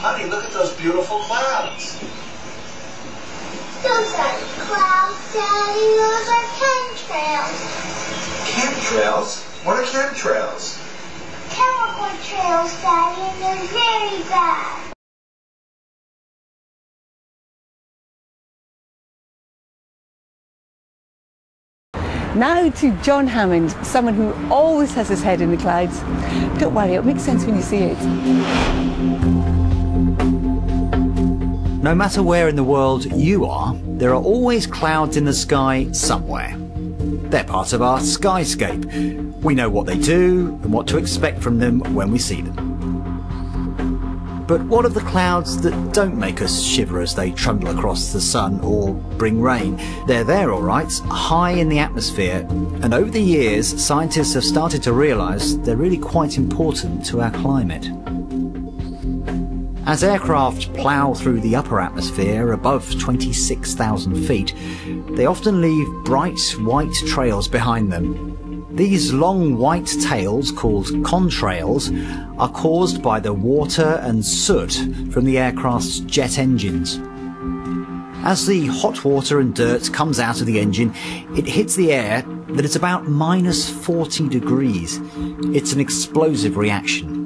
Honey, look at those beautiful clouds. Those aren't clouds, Daddy. Those are chemtrails. Chemtrails? What are chemtrails? Chemical trails, Daddy, and they're very bad. Now to John Hammond, someone who always has his head in the clouds. Don't worry, it'll make sense when you see it. No matter where in the world you are, there are always clouds in the sky somewhere. They're part of our skyscape. We know what they do and what to expect from them when we see them. But what of the clouds that don't make us shiver as they trundle across the sun or bring rain? They're there all right, high in the atmosphere, and over the years scientists have started to realise they're really quite important to our climate. As aircraft plough through the upper atmosphere above 26,000 feet, they often leave bright white trails behind them. These long white tails, called contrails, are caused by the water and soot from the aircraft's jet engines. As the hot water and dirt comes out of the engine, it hits the air that it's about minus 40 degrees. It's an explosive reaction.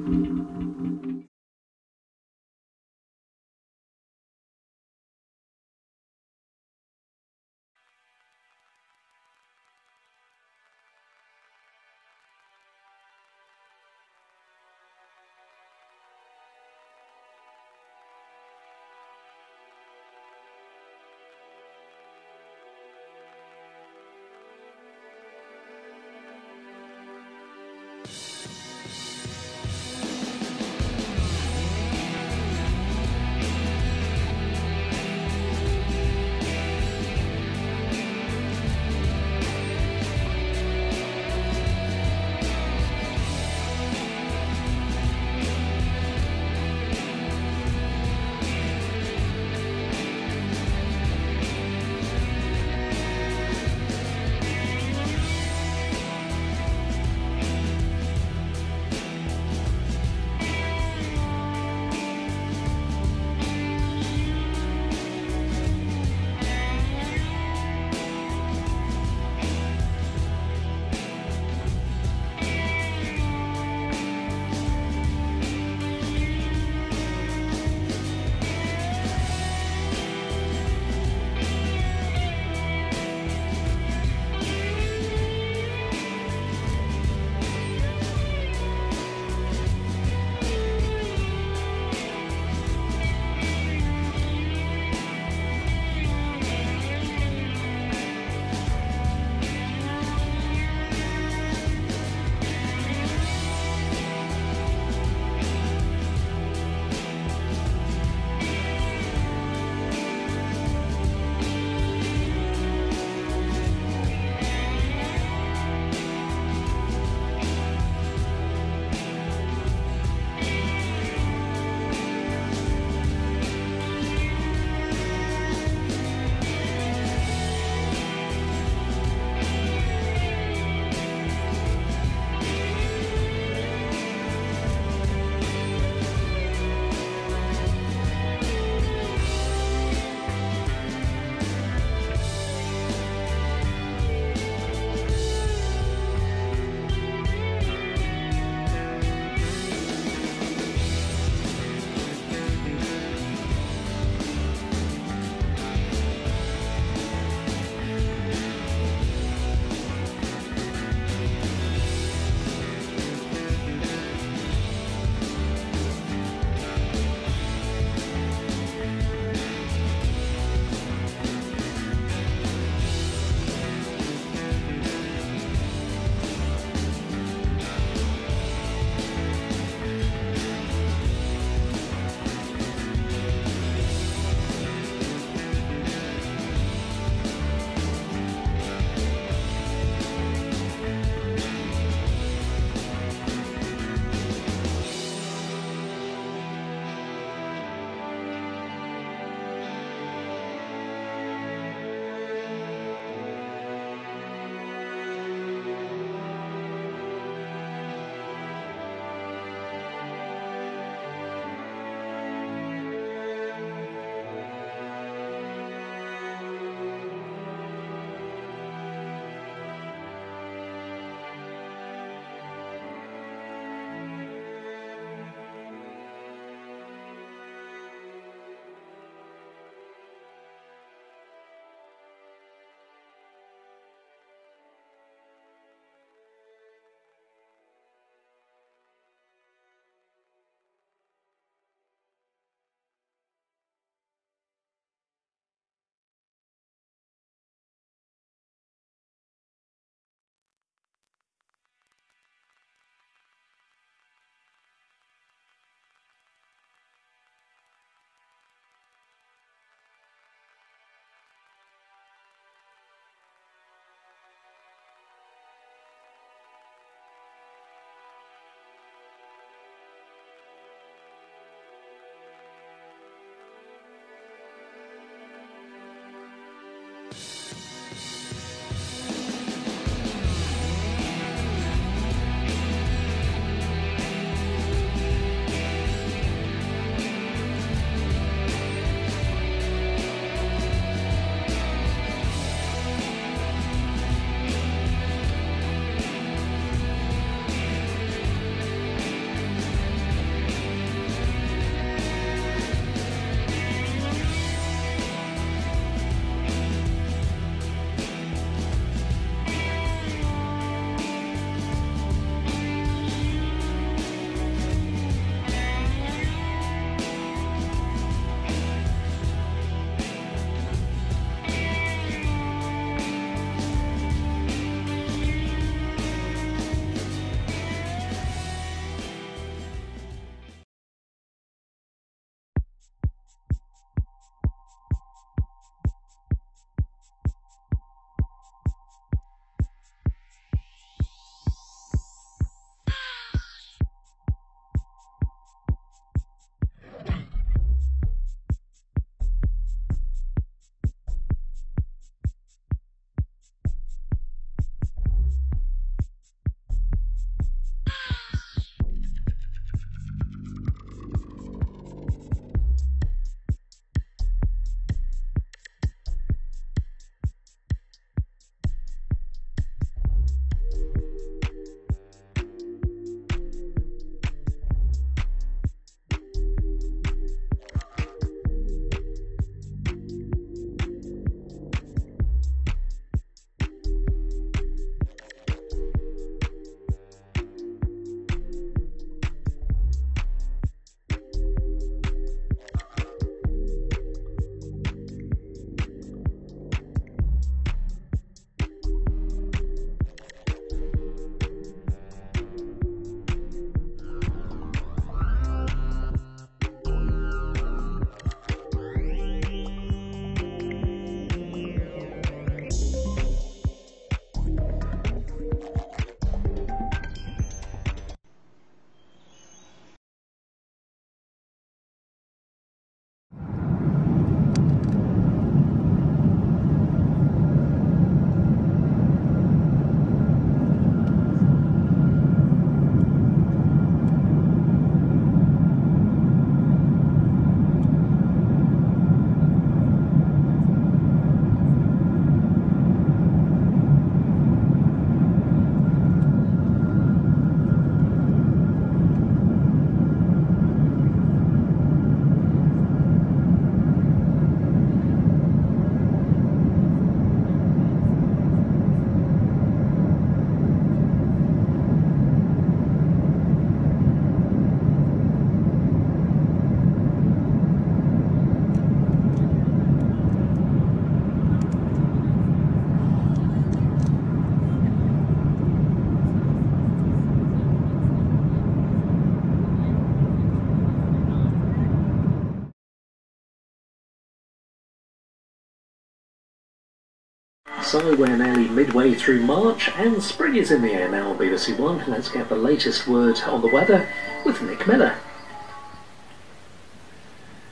So we're nearly midway through March and spring is in the air now on BBC One. Let's get the latest word on the weather with Nick Miller.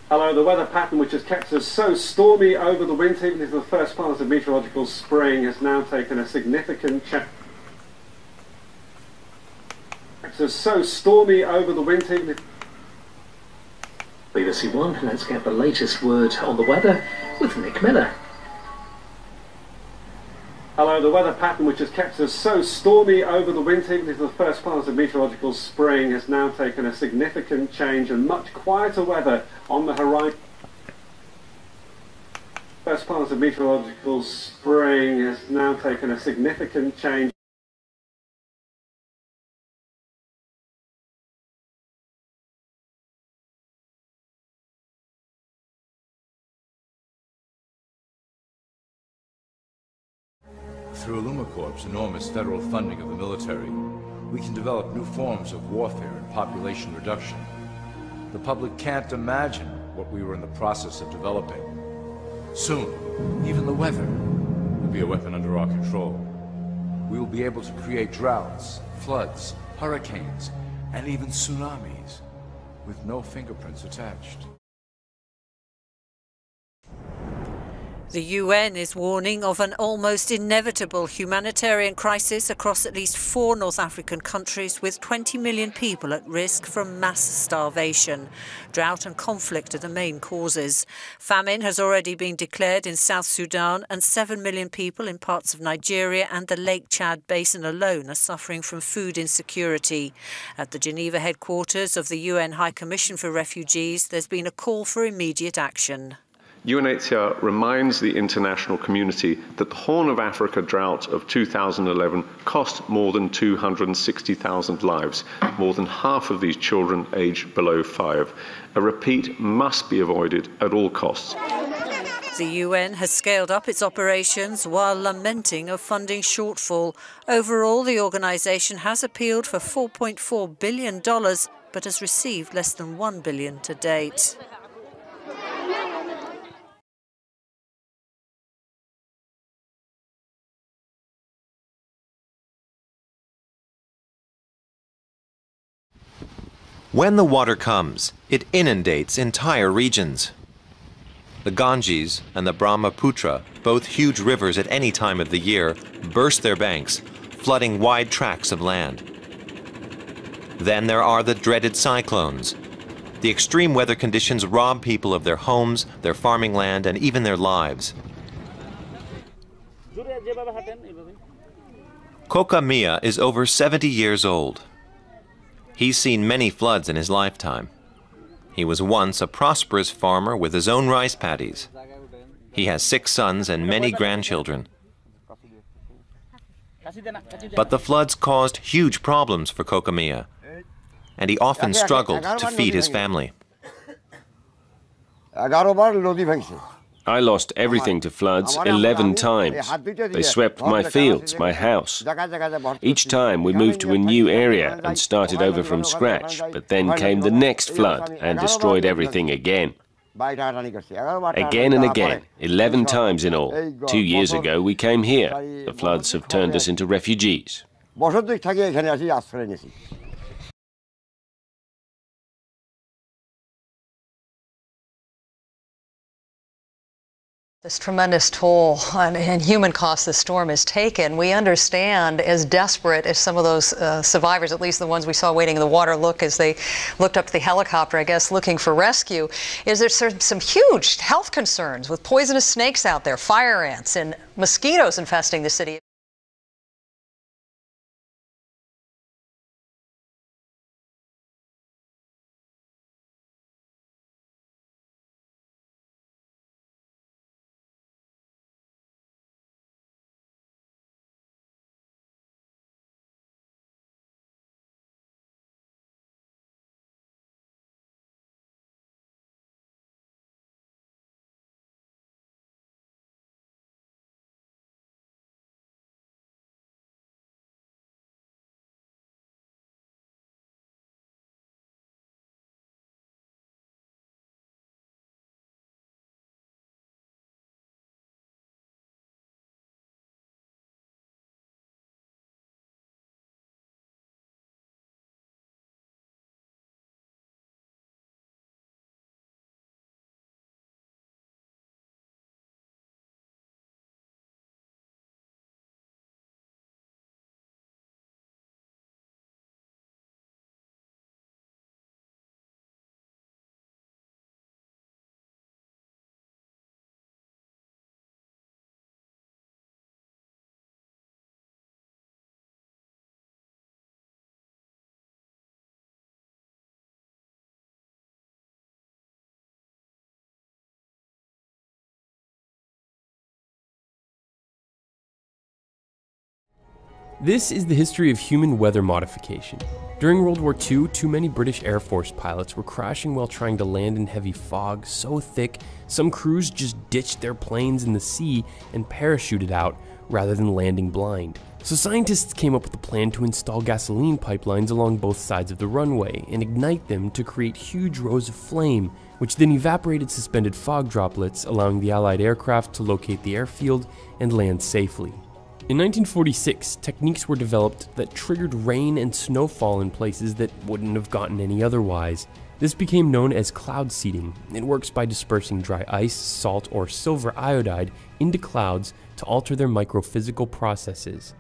Hello, the weather pattern which has kept us so stormy over the winter, even into the first part of meteorological spring, has now taken a significant change. Kept us so stormy over the winter, even BBC One, let's get the latest word on the weather with Nick Miller. Hello, the weather pattern which has kept us so stormy over the winter, even into the first part of meteorological spring, has now taken a significant change and much quieter weather on the horizon. First part of meteorological spring has now taken a significant change. Through Illumicorp's enormous federal funding of the military, we can develop new forms of warfare and population reduction. The public can't imagine what we were in the process of developing. Soon, even the weather will be a weapon under our control. We will be able to create droughts, floods, hurricanes, and even tsunamis with no fingerprints attached. The UN is warning of an almost inevitable humanitarian crisis across at least 4 North African countries, with 20 million people at risk from mass starvation. Drought and conflict are the main causes. Famine has already been declared in South Sudan, and 7 million people in parts of Nigeria and the Lake Chad Basin alone are suffering from food insecurity. At the Geneva headquarters of the UN High Commission for Refugees, there's been a call for immediate action. UNHCR reminds the international community that the Horn of Africa drought of 2011 cost more than 260,000 lives, more than half of these children aged below 5. A repeat must be avoided at all costs. The UN has scaled up its operations while lamenting a funding shortfall. Overall, the organisation has appealed for $4.4 billion, but has received less than $1 billion to date. When the water comes, it inundates entire regions. The Ganges and the Brahmaputra, both huge rivers at any time of the year, burst their banks, flooding wide tracts of land. Then there are the dreaded cyclones. The extreme weather conditions rob people of their homes, their farming land, and even their lives. Koka Mia is over 70 years old. He's seen many floods in his lifetime. He was once a prosperous farmer with his own rice paddies. He has 6 sons and many grandchildren. But the floods caused huge problems for Koka Mia, and he often struggled to feed his family. I lost everything to floods 11 times. They swept my fields, my house. Each time we moved to a new area and started over from scratch, but then came the next flood and destroyed everything again. Again and again, 11 times in all. 2 years ago we came here. The floods have turned us into refugees. This tremendous toll and human cost the storm has taken. We understand, as desperate as some of those survivors, at least the ones we saw waiting in the water, look as they looked up to the helicopter, I guess, looking for rescue, is there some huge health concerns with poisonous snakes out there, fire ants, and mosquitoes infesting the city. This is the history of human weather modification. During World War II, too many British Air Force pilots were crashing while trying to land in heavy fog so thick, some crews just ditched their planes in the sea and parachuted out rather than landing blind. So scientists came up with a plan to install gasoline pipelines along both sides of the runway and ignite them to create huge rows of flame, which then evaporated suspended fog droplets, allowing the Allied aircraft to locate the airfield and land safely. In 1946, techniques were developed that triggered rain and snowfall in places that wouldn't have gotten any otherwise. This became known as cloud seeding. It works by dispersing dry ice, salt, or silver iodide into clouds to alter their microphysical processes.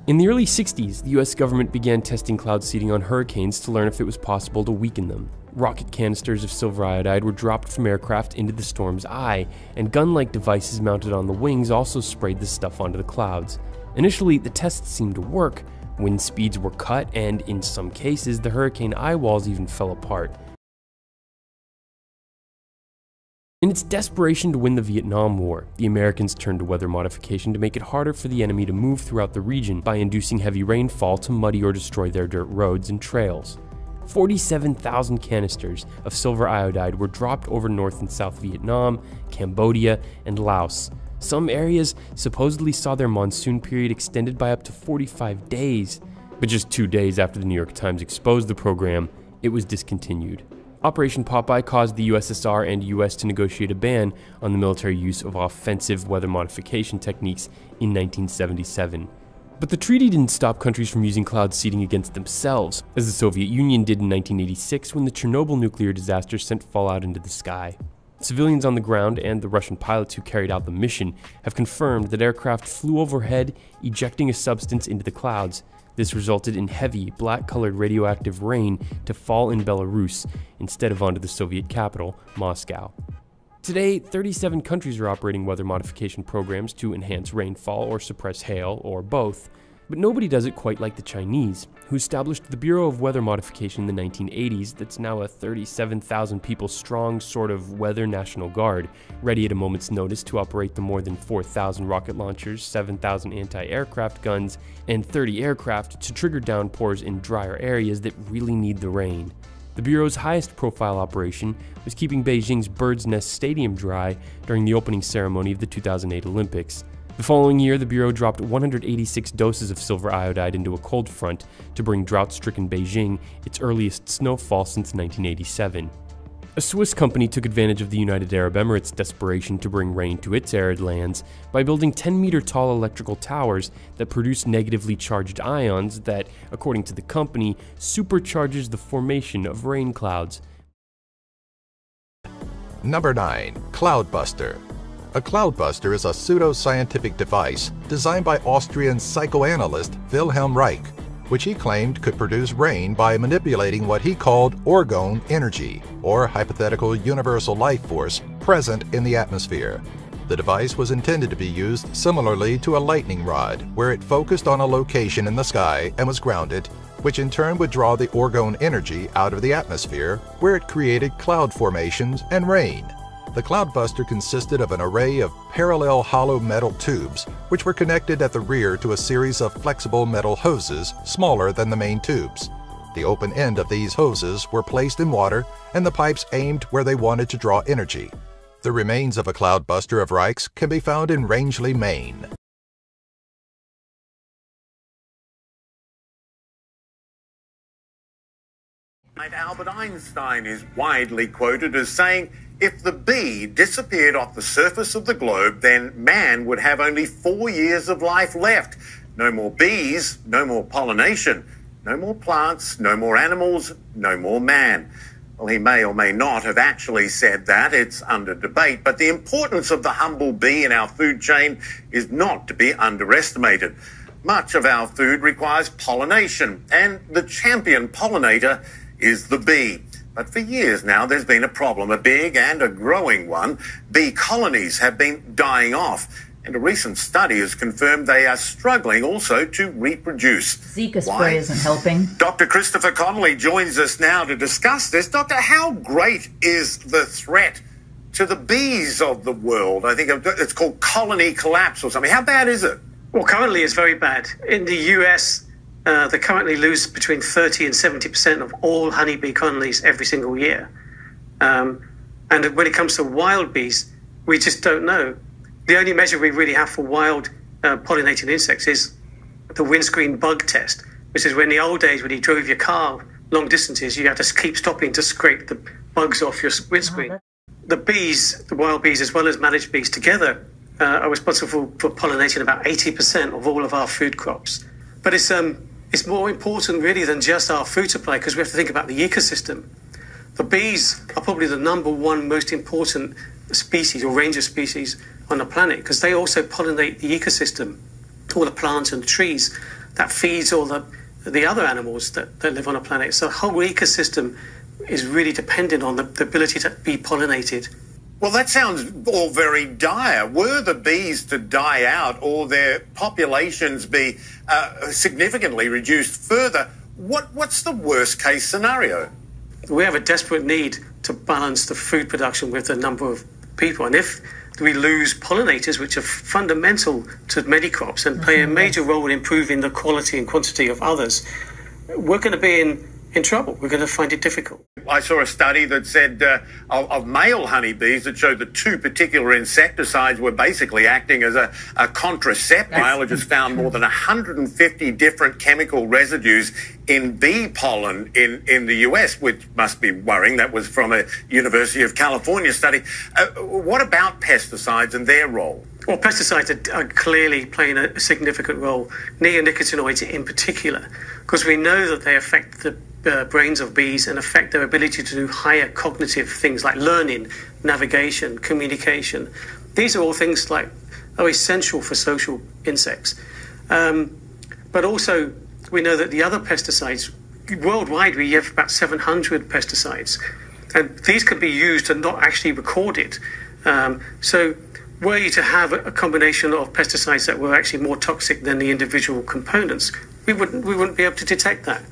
In the early 60s, the US government began testing cloud seeding on hurricanes to learn if it was possible to weaken them. Rocket canisters of silver iodide were dropped from aircraft into the storm's eye, and gun-like devices mounted on the wings also sprayed the stuff onto the clouds. Initially, the tests seemed to work. Wind speeds were cut, and in some cases, the hurricane eye walls even fell apart. In its desperation to win the Vietnam War, the Americans turned to weather modification to make it harder for the enemy to move throughout the region by inducing heavy rainfall to muddy or destroy their dirt roads and trails. 47,000 canisters of silver iodide were dropped over North and South Vietnam, Cambodia, and Laos. Some areas supposedly saw their monsoon period extended by up to 45 days, but just 2 days after the New York Times exposed the program, it was discontinued. Operation Popeye caused the USSR and US to negotiate a ban on the military use of offensive weather modification techniques in 1977. But the treaty didn't stop countries from using cloud seeding against themselves, as the Soviet Union did in 1986 when the Chernobyl nuclear disaster sent fallout into the sky. Civilians on the ground and the Russian pilots who carried out the mission have confirmed that aircraft flew overhead, ejecting a substance into the clouds. This resulted in heavy, black-colored radioactive rain to fall in Belarus instead of onto the Soviet capital, Moscow. Today, 37 countries are operating weather modification programs to enhance rainfall or suppress hail, or both. But nobody does it quite like the Chinese, who established the Bureau of Weather Modification in the 1980s that's now a 37,000 people strong sort of weather national guard, ready at a moment's notice to operate the more than 4,000 rocket launchers, 7,000 anti-aircraft guns, and 30 aircraft to trigger downpours in drier areas that really need the rain. The Bureau's highest profile operation was keeping Beijing's Bird's Nest Stadium dry during the opening ceremony of the 2008 Olympics. The following year, the Bureau dropped 186 doses of silver iodide into a cold front to bring drought-stricken Beijing its earliest snowfall since 1987. A Swiss company took advantage of the United Arab Emirates' desperation to bring rain to its arid lands by building 10-meter-tall electrical towers that produce negatively charged ions that, according to the company, supercharges the formation of rain clouds. Number 9. Cloudbuster. A cloudbuster is a pseudo-scientific device designed by Austrian psychoanalyst Wilhelm Reich, which he claimed could produce rain by manipulating what he called orgone energy, or hypothetical universal life force, present in the atmosphere. The device was intended to be used similarly to a lightning rod, where it focused on a location in the sky and was grounded, which in turn would draw the orgone energy out of the atmosphere, where it created cloud formations and rain. The cloudbuster consisted of an array of parallel hollow metal tubes, which were connected at the rear to a series of flexible metal hoses smaller than the main tubes. The open end of these hoses were placed in water, and the pipes aimed where they wanted to draw energy. The remains of a cloudbuster of Reich's can be found in Rangeley, Maine. Albert Einstein is widely quoted as saying, if the bee disappeared off the surface of the globe, then man would have only 4 years of life left. No more bees, no more pollination, no more plants, no more animals, no more man. Well, he may or may not have actually said that. It's under debate. But the importance of the humble bee in our food chain is not to be underestimated. Much of our food requires pollination, and the champion pollinator is the bee. But for years now, there's been a problem, a big and a growing one. Bee colonies have been dying off, and a recent study has confirmed they are struggling also to reproduce. Zika spray isn't helping. Dr. Christopher Connolly joins us now to discuss this. Doctor, how great is the threat to the bees of the world? I think it's called colony collapse or something. How bad is it? Well, currently it's very bad. In the US, they currently lose between 30 and 70% of all honeybee colonies every single year. And when it comes to wild bees, we just don't know. The only measure we really have for wild pollinating insects is the windscreen bug test, which is when in the old days when you drove your car long distances, you had to keep stopping to scrape the bugs off your windscreen. The bees, the wild bees as well as managed bees together, are responsible for pollinating about 80% of all of our food crops. But it's more important really than just our food supply, because we have to think about the ecosystem. The bees are probably the #1 most important species or range of species on the planet, because they also pollinate the ecosystem, all the plants and trees that feeds all the other animals that live on a planet. So the whole ecosystem is really dependent on the ability to be pollinated. Well, that sounds all very dire. Were the bees to die out or their populations be significantly reduced further, what's the worst case scenario? We have a desperate need to balance the food production with the number of people. And if we lose pollinators, which are fundamental to many crops and play a major role in improving the quality and quantity of others, we're going to be in trouble. We're going to find it difficult. I saw a study that said of male honeybees that showed that 2 particular insecticides were basically acting as a contraceptive. Biologists found more than 150 different chemical residues in bee pollen in the US, which must be worrying. That was from a University of California study. What about pesticides and their role? Well, pesticides are clearly playing a significant role, neonicotinoids in particular, because we know that they affect the brains of bees and affect their ability to do higher cognitive things like learning, navigation, communication. These are all things like are essential for social insects. But also, we know that the other pesticides, worldwide we have about 700 pesticides, and these can be used and not actually recorded. So were you to have a combination of pesticides that were actually more toxic than the individual components, we wouldn't be able to detect that.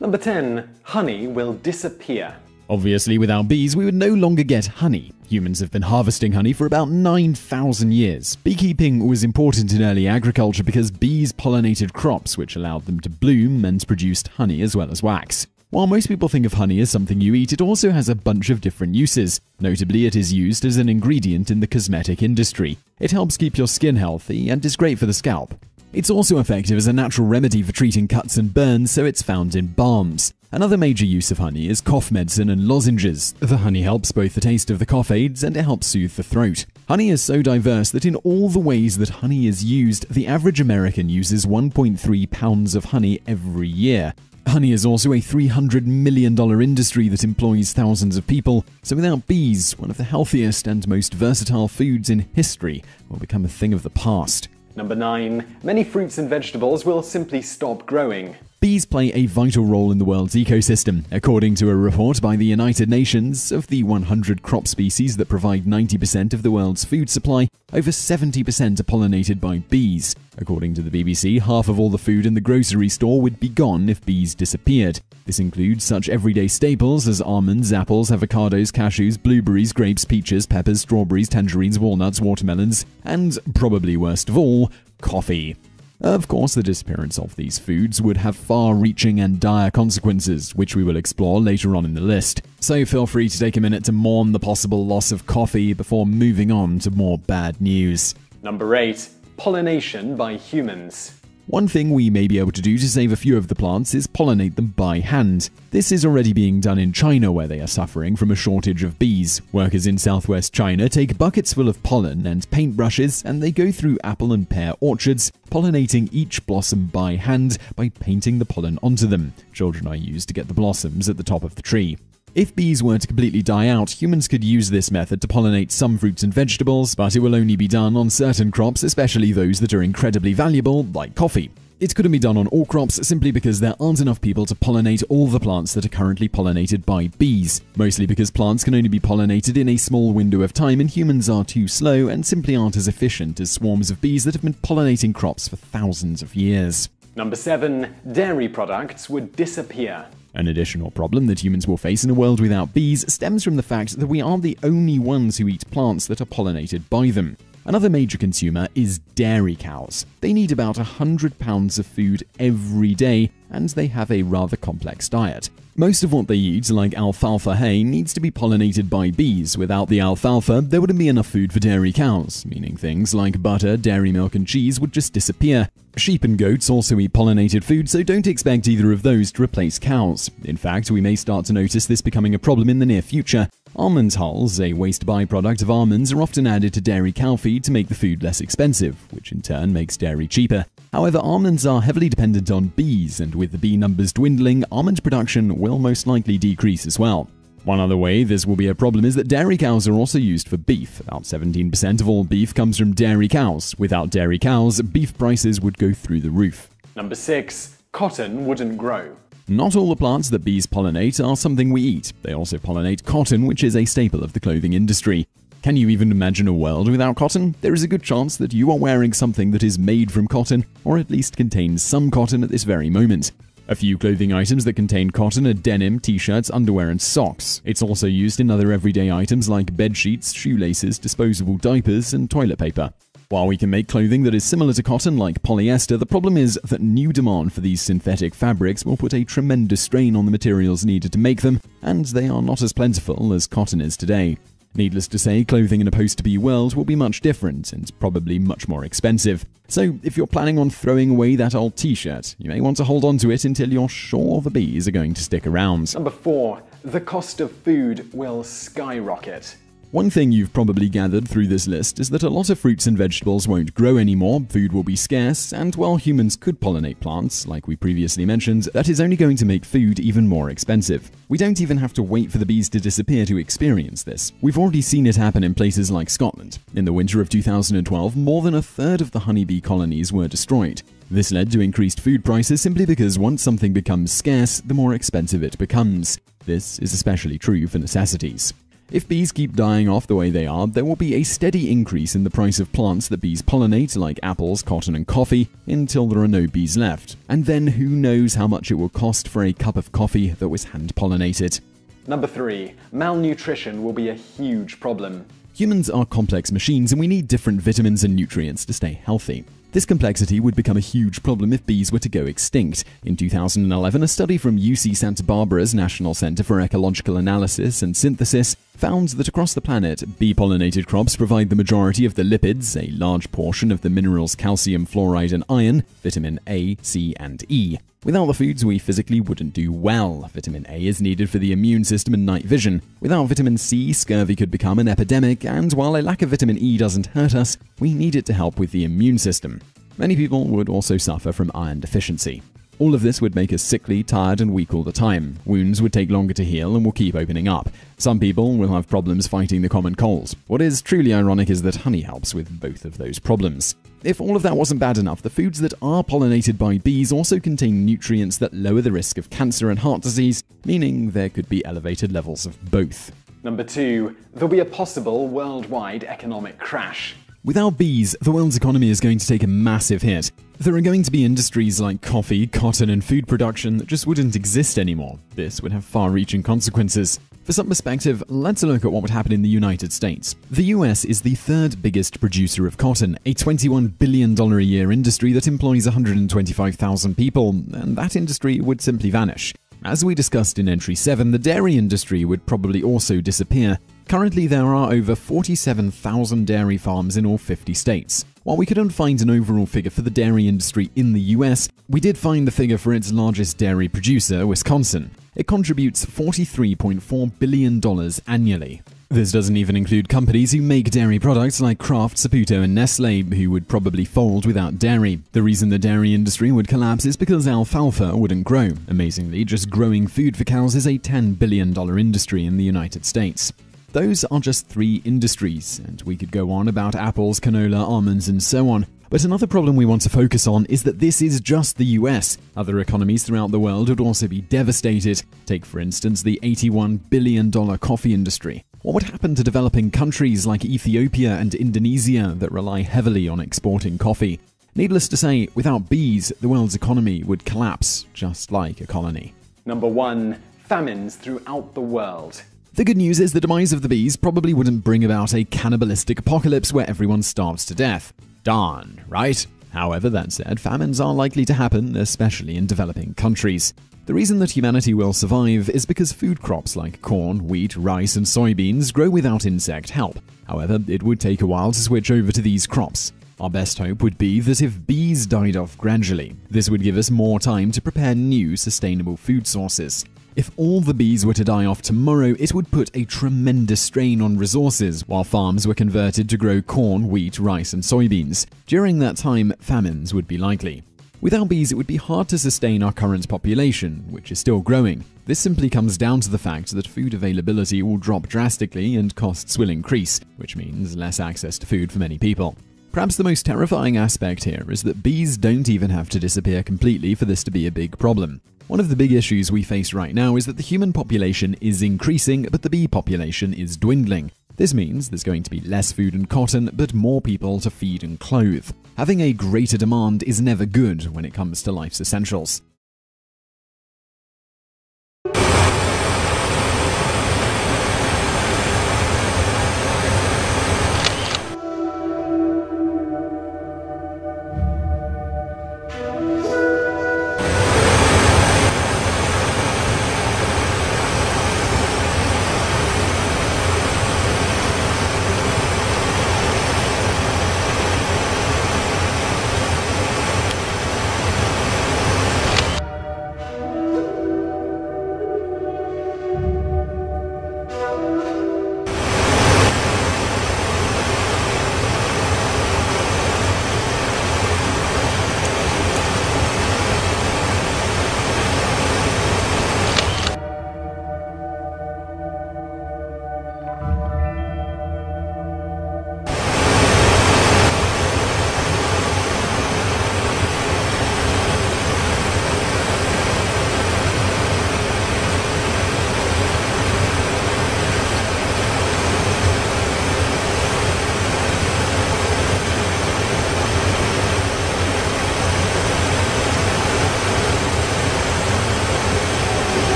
Number 10. Honey will disappear. Obviously, without bees, we would no longer get honey. Humans have been harvesting honey for about 9,000 years. Beekeeping was important in early agriculture because bees pollinated crops, which allowed them to bloom and produced honey as well as wax. While most people think of honey as something you eat, it also has a bunch of different uses. Notably, it is used as an ingredient in the cosmetic industry. It helps keep your skin healthy and is great for the scalp. It's also effective as a natural remedy for treating cuts and burns, so it's found in balms. Another major use of honey is cough medicine and lozenges. The honey helps both the taste of the cough aids and it helps soothe the throat. Honey is so diverse that in all the ways that honey is used, the average American uses 1.3 pounds of honey every year. Honey is also a $300 million industry that employs thousands of people, so without bees, one of the healthiest and most versatile foods in history will become a thing of the past. Number 9. Many fruits and vegetables will simply stop growing. Bees play a vital role in the world's ecosystem. According to a report by the United Nations, of the 100 crop species that provide 90% of the world's food supply, over 70% are pollinated by bees. According to the BBC, half of all the food in the grocery store would be gone if bees disappeared. This includes such everyday staples as almonds, apples, avocados, cashews, blueberries, grapes, peaches, peppers, strawberries, tangerines, walnuts, watermelons, and, probably worst of all, coffee. Of course, the disappearance of these foods would have far-reaching and dire consequences, which we will explore later on in the list. So feel free to take a minute to mourn the possible loss of coffee before moving on to more bad news. Number 8. Pollination by humans. One thing we may be able to do to save a few of the plants is pollinate them by hand. This is already being done in China, where they are suffering from a shortage of bees. Workers in southwest China take buckets full of pollen and paintbrushes, and they go through apple and pear orchards, pollinating each blossom by hand by painting the pollen onto them. Children are used to get the blossoms at the top of the tree. If bees were to completely die out, humans could use this method to pollinate some fruits and vegetables, but it will only be done on certain crops, especially those that are incredibly valuable, like coffee. It couldn't be done on all crops simply because there aren't enough people to pollinate all the plants that are currently pollinated by bees, mostly because plants can only be pollinated in a small window of time and humans are too slow and simply aren't as efficient as swarms of bees that have been pollinating crops for thousands of years. Number 7. Dairy products would disappear. An additional problem that humans will face in a world without bees stems from the fact that we aren't the only ones who eat plants that are pollinated by them. Another major consumer is dairy cows. They need about 100 pounds of food every day, and they have a rather complex diet. Most of what they eat, like alfalfa hay, needs to be pollinated by bees. Without the alfalfa, there wouldn't be enough food for dairy cows, meaning things like butter, dairy milk, and cheese would just disappear. Sheep and goats also eat pollinated food, so don't expect either of those to replace cows. In fact, we may start to notice this becoming a problem in the near future. Almond hulls, a waste byproduct of almonds, are often added to dairy cow feed to make the food less expensive, which in turn makes dairy cheaper. However, almonds are heavily dependent on bees, and with the bee numbers dwindling, almond production will most likely decrease as well. One other way this will be a problem is that dairy cows are also used for beef. About 17% of all beef comes from dairy cows. Without dairy cows, beef prices would go through the roof. Number 6. Cotton wouldn't grow. Not all the plants that bees pollinate are something we eat. They also pollinate cotton, which is a staple of the clothing industry. Can you even imagine a world without cotton? There is a good chance that you are wearing something that is made from cotton, or at least contains some cotton at this very moment. A few clothing items that contain cotton are denim, t-shirts, underwear, and socks. It's also used in other everyday items like bed sheets, shoelaces, disposable diapers, and toilet paper. While we can make clothing that is similar to cotton like polyester, the problem is that new demand for these synthetic fabrics will put a tremendous strain on the materials needed to make them, and they are not as plentiful as cotton is today. Needless to say, clothing in a post-bee world will be much different and probably much more expensive. So if you're planning on throwing away that old t-shirt, you may want to hold on to it until you're sure the bees are going to stick around. Number 4. The cost of food will skyrocket. One thing you've probably gathered through this list is that a lot of fruits and vegetables won't grow anymore, food will be scarce, and while humans could pollinate plants, like we previously mentioned, that is only going to make food even more expensive. We don't even have to wait for the bees to disappear to experience this. We've already seen it happen in places like Scotland. In the winter of 2012, more than a third of the honeybee colonies were destroyed. This led to increased food prices simply because once something becomes scarce, the more expensive it becomes. This is especially true for necessities. If bees keep dying off the way they are, there will be a steady increase in the price of plants that bees pollinate, like apples, cotton, and coffee, until there are no bees left. And then who knows how much it will cost for a cup of coffee that was hand-pollinated. Number 3. Malnutrition will be a huge problem. Humans are complex machines, and we need different vitamins and nutrients to stay healthy. This complexity would become a huge problem if bees were to go extinct. In 2011, a study from UC Santa Barbara's National Center for Ecological Analysis and Synthesis found that across the planet, bee-pollinated crops provide the majority of the lipids, a large portion of the minerals calcium, fluoride, and iron, vitamin A, C, and E. Without the foods, we physically wouldn't do well. Vitamin A is needed for the immune system and night vision. Without vitamin C, scurvy could become an epidemic, and while a lack of vitamin E doesn't hurt us, we need it to help with the immune system. Many people would also suffer from iron deficiency. All of this would make us sickly, tired, and weak all the time. Wounds would take longer to heal and will keep opening up. Some people will have problems fighting the common cold. What is truly ironic is that honey helps with both of those problems. If all of that wasn't bad enough, the foods that are pollinated by bees also contain nutrients that lower the risk of cancer and heart disease, meaning there could be elevated levels of both. Number 2. There'll be a possible worldwide economic crash. Without bees, the world's economy is going to take a massive hit. There are going to be industries like coffee, cotton, and food production that just wouldn't exist anymore. This would have far-reaching consequences. For some perspective, let's look at what would happen in the United States. The US is the third biggest producer of cotton, a $21 billion a year industry that employs 125,000 people, and that industry would simply vanish. As we discussed in Entry 7, the dairy industry would probably also disappear. Currently, there are over 47,000 dairy farms in all 50 states. While we couldn't find an overall figure for the dairy industry in the US, we did find the figure for its largest dairy producer, Wisconsin. It contributes $43.4 billion annually. This doesn't even include companies who make dairy products like Kraft, Saputo, and Nestle, who would probably fold without dairy. The reason the dairy industry would collapse is because alfalfa wouldn't grow. Amazingly, just growing food for cows is a $10 billion industry in the United States. Those are just 3 industries, and we could go on about apples, canola, almonds, and so on. But another problem we want to focus on is that this is just the US. Other economies throughout the world would also be devastated. Take, for instance, the $81 billion coffee industry. What would happen to developing countries like Ethiopia and Indonesia that rely heavily on exporting coffee? Needless to say, without bees, the world's economy would collapse, just like a colony. Number 1. Famines throughout the world. The good news is the demise of the bees probably wouldn't bring about a cannibalistic apocalypse where everyone starves to death. Darn, right? However, that said, famines are likely to happen, especially in developing countries. The reason that humanity will survive is because food crops like corn, wheat, rice, and soybeans grow without insect help. However, it would take a while to switch over to these crops. Our best hope would be that if bees died off gradually, this would give us more time to prepare new sustainable food sources. If all the bees were to die off tomorrow, it would put a tremendous strain on resources while farms were converted to grow corn, wheat, rice, and soybeans. During that time, famines would be likely. Without bees, it would be hard to sustain our current population, which is still growing. This simply comes down to the fact that food availability will drop drastically and costs will increase, which means less access to food for many people. Perhaps the most terrifying aspect here is that bees don't even have to disappear completely for this to be a big problem. One of the big issues we face right now is that the human population is increasing, but the bee population is dwindling. This means there's going to be less food and cotton, but more people to feed and clothe. Having a greater demand is never good when it comes to life's essentials.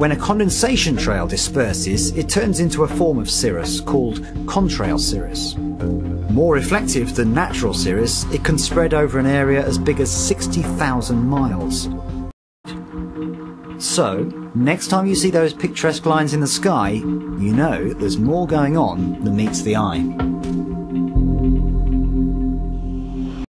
When a condensation trail disperses, it turns into a form of cirrus called contrail cirrus. More reflective than natural cirrus, it can spread over an area as big as 60,000 miles. So, next time you see those picturesque lines in the sky, you know there's more going on than meets the eye.